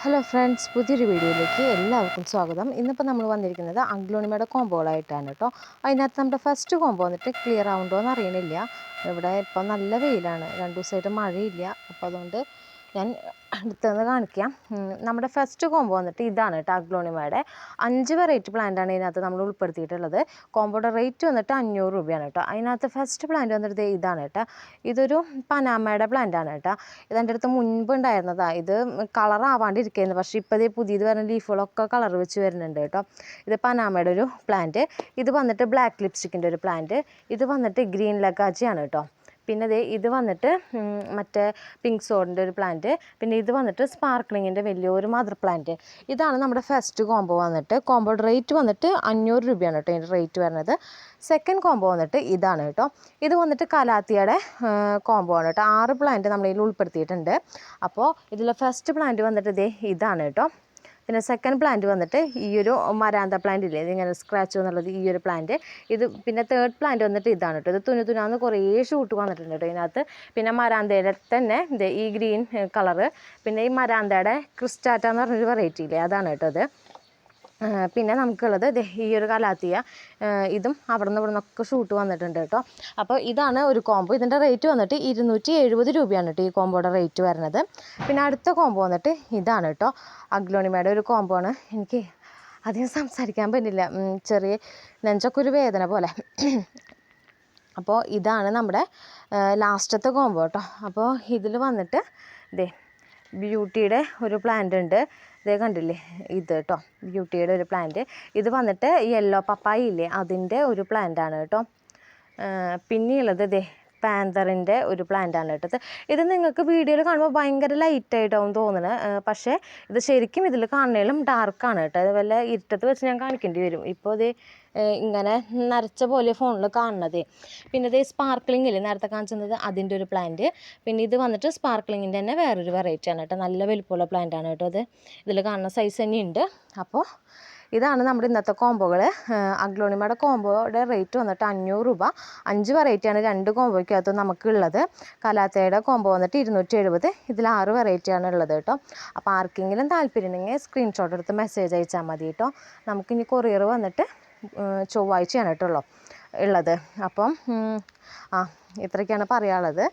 Hello friends, പുതിയൊരു വീഡിയോയിലേക്ക് എല്ലാവർക്കും സ്വാഗതം. ഇന്നിപ്പോൾ നമ്മൾ വന്നിരിക്കുന്നത് അഗ്ലോണിമയുടെ കോമ്പോകളായിട്ടാണ് കേട്ടോ. അതിനകത്ത് നമ്മുടെ ഫസ്റ്റ് കോമ്പോ വന്നിട്ട് ക്ലിയർ ആവുണ്ടോ എന്ന് അറിയണില്ല. ഇവിടെ ഇപ്പം നല്ല വെയിലാണ്, 2 ദിവസമായിട്ട് മഴയില്ല. അപ്പോൾ അതുകൊണ്ട് ഞാൻ അടുത്തുനിന്ന് കാണിക്കാം. നമ്മുടെ ഫസ്റ്റ് കോമ്പോ വന്നിട്ട് ഇതാണ് കേട്ടോ. അഗ്ലോണിമയുടെ 5 വെറൈറ്റി പ്ലാന്റാണ് ഇതിനകത്ത് നമ്മൾ ഉൾപ്പെടുത്തിയിട്ടുള്ളത്. കോമ്പോയുടെ റേറ്റ് വന്നിട്ട് 500 രൂപയാണ് കേട്ടോ. അതിനകത്ത് ഫസ്റ്റ് പ്ലാന്റ് വന്നിട്ട് ഇതാണ് കേട്ടോ. ഇതൊരു പനാമയുടെ പ്ലാന്റാണ് കേട്ടോ. ഇതെൻ്റെ അടുത്ത് മുൻപ് ഉണ്ടായിരുന്നതാണ്. ഇത് കളർ ആവാണ്ടിരിക്കുന്നത്, പക്ഷേ ഇപ്പോൾ ഇത് പുതിയത് വരുന്ന ലീഫുകളൊക്കെ കളർ വെച്ച് വരുന്നുണ്ട് കേട്ടോ. ഇത് പനാമയുടെ ഒരു പ്ലാന്റ്. ഇത് വന്നിട്ട് ബ്ലാക്ക് ലിപ്സ്റ്റിക്കിൻ്റെ ഒരു പ്ലാന്റ്. ഇത് വന്നിട്ട് ഗ്രീൻ ലഗാജിയാണ് കേട്ടോ. പിന്നെ ഇത് വന്നിട്ട് മറ്റേ പിങ്ക് സോഡിൻ്റെ ഒരു പ്ലാന്റ്. പിന്നെ ഇത് വന്നിട്ട് സ്പാർക്ലിങ്ങിൻ്റെ വലിയൊരു മദർ പ്ലാന്റ്. ഇതാണ് നമ്മുടെ ഫസ്റ്റ് കോമ്പോ വന്നിട്ട്. കോമ്പോയുടെ റേറ്റ് വന്നിട്ട് 500 രൂപയാണ് കേട്ടോ ഇതിൻ്റെ റേറ്റ് വരുന്നത്. സെക്കൻഡ് കോമ്പോ വന്നിട്ട് ഇതാണ് കേട്ടോ. ഇത് വന്നിട്ട് കലാത്തിയുടെ കോമ്പോ ആണ് കേട്ടോ. 6 പ്ലാന്റ് നമ്മളിതിൽ ഉൾപ്പെടുത്തിയിട്ടുണ്ട്. അപ്പോൾ ഇതിലെ ഫസ്റ്റ് പ്ലാന്റ് വന്നിട്ട് ഇതാണ് കേട്ടോ. പിന്നെ സെക്കൻഡ് പ്ലാന്റ് വന്നിട്ട് ഈ ഒരു മരാന്ത പ്ലാന്റ് ഇല്ലേ, ഇതിങ്ങനെ സ്ക്രാച്ച് എന്നുള്ളത് ഈ ഒരു പ്ലാന്റ്. ഇത് പിന്നെ തേർഡ് പ്ലാന്റ് വന്നിട്ട് ഇതാണ് കേട്ടോ. ഇത് തുനാന്ന് കുറേ ഷൂട്ട് വന്നിട്ടുണ്ട് കേട്ടോ ഇതിനകത്ത്. പിന്നെ മരാന്തയുടെ തന്നെ ഈ ഗ്രീൻ കളറ്. പിന്നെ ഈ മരാന്തയുടെ ക്രിസ്റ്റാറ്റ എന്ന് പറഞ്ഞൊരു വെറൈറ്റി ഇല്ലേ, അതാണ് കേട്ടോ ഇത്. പിന്നെ നമുക്കുള്ളത് ഈ ഒരു കലാത്തിയ. ഇതും അവിടെ നിന്നൊക്കെ ഷൂട്ട് വന്നിട്ടുണ്ട് കേട്ടോ. അപ്പോൾ ഇതാണ് ഒരു കോമ്പോ. ഇതിൻ്റെ റേറ്റ് വന്നിട്ട് 270 രൂപയാണ് കേട്ടോ ഈ കോമ്പോയുടെ റേറ്റ് വരുന്നത്. പിന്നെ അടുത്ത കോമ്പോ വന്നിട്ട് ഇതാണ് കേട്ടോ. അഗ്ലോണിമയുടെ ഒരു കോമ്പോ ആണ്. എനിക്ക് അധികം സംസാരിക്കാൻ പറ്റില്ല, ചെറിയ നെഞ്ചൊക്കെ ഒരു വേദന പോലെ. അപ്പോൾ ഇതാണ് നമ്മുടെ ലാസ്റ്റത്തെ കോമ്പോ കേട്ടോ. അപ്പോൾ ഇതിൽ വന്നിട്ട് ബ്യൂട്ടിയുടെ ഒരു പ്ലാന്റ് ഉണ്ട്. ഇതേ കണ്ടില്ലേ, ഇത് കേട്ടോ ബ്യൂട്ടിയുടെ ഒരു പ്ലാന്റ്. ഇത് വന്നിട്ട് യെല്ലോ പപ്പായ ഇല്ലേ, അതിൻ്റെ ഒരു പ്ലാന്റാണ് കേട്ടോ. പിന്നെയുള്ളത് പാന്തറിൻ്റെ ഒരു പ്ലാന്റാണ് കേട്ടത്. ഇത് നിങ്ങൾക്ക് വീഡിയോയിൽ കാണുമ്പോൾ ഭയങ്കര ലൈറ്റായിട്ടാവും തോന്നുന്നത്, പക്ഷേ ഇത് ശരിക്കും ഇതിൽ കാണുന്നതിലും ഡാർക്കാണ് കേട്ടോ. അത് വല്ല ഇരുട്ടത്ത് വെച്ച് ഞാൻ കാണിക്കേണ്ടി വരും. ഇപ്പോൾ ഇത് ഇങ്ങനെ നരച്ച പോലെ ഫോണിൽ കാണുന്നത്. പിന്നെ ഇത് സ്പാർക്ലിംഗ് ഇല്ലേ നേരത്തെ കാണിച്ചത്, അതിൻ്റെ ഒരു പ്ലാന്റ്. പിന്നെ ഇത് വന്നിട്ട് സ്പാർക്ലിങ്ങിൻ്റെ തന്നെ വേറൊരു വെറൈറ്റിയാണ് കേട്ടോ. നല്ല വലിപ്പമുള്ള പ്ലാന്റാണ് കേട്ടോ. അത് ഇതിൽ കാണുന്ന സൈസ് തന്നെയുണ്ട്. അപ്പോൾ ഇതാണ് നമ്മുടെ ഇന്നത്തെ കോമ്പോകൾ. അഗ്ലോണിമയുടെ കോമ്പോയുടെ റേറ്റ് വന്നിട്ട് 500 രൂപ. 5 വെറൈറ്റിയാണ് 2 കോമ്പോയ്ക്കകത്ത് നമുക്കുള്ളത്. കലാത്തയുടെ കോമ്പോ വന്നിട്ട് 270. ഇതിൽ 6 വെറൈറ്റിയാണ് ഉള്ളത് കേട്ടോ. അപ്പോൾ ആർക്കെങ്കിലും താല്പര്യം ഉണ്ടെങ്കിൽ സ്ക്രീൻഷോട്ട് എടുത്ത് മെസ്സേജ് അയച്ചാൽ മതി കേട്ടോ. നമുക്കിനി കൊറിയർ വന്നിട്ട് ചൊവ്വാഴ്ചയാണ് കേട്ടോ ഉള്ളത്. അപ്പം ഇത്രയൊക്കെയാണ് പറയാനുള്ളത്.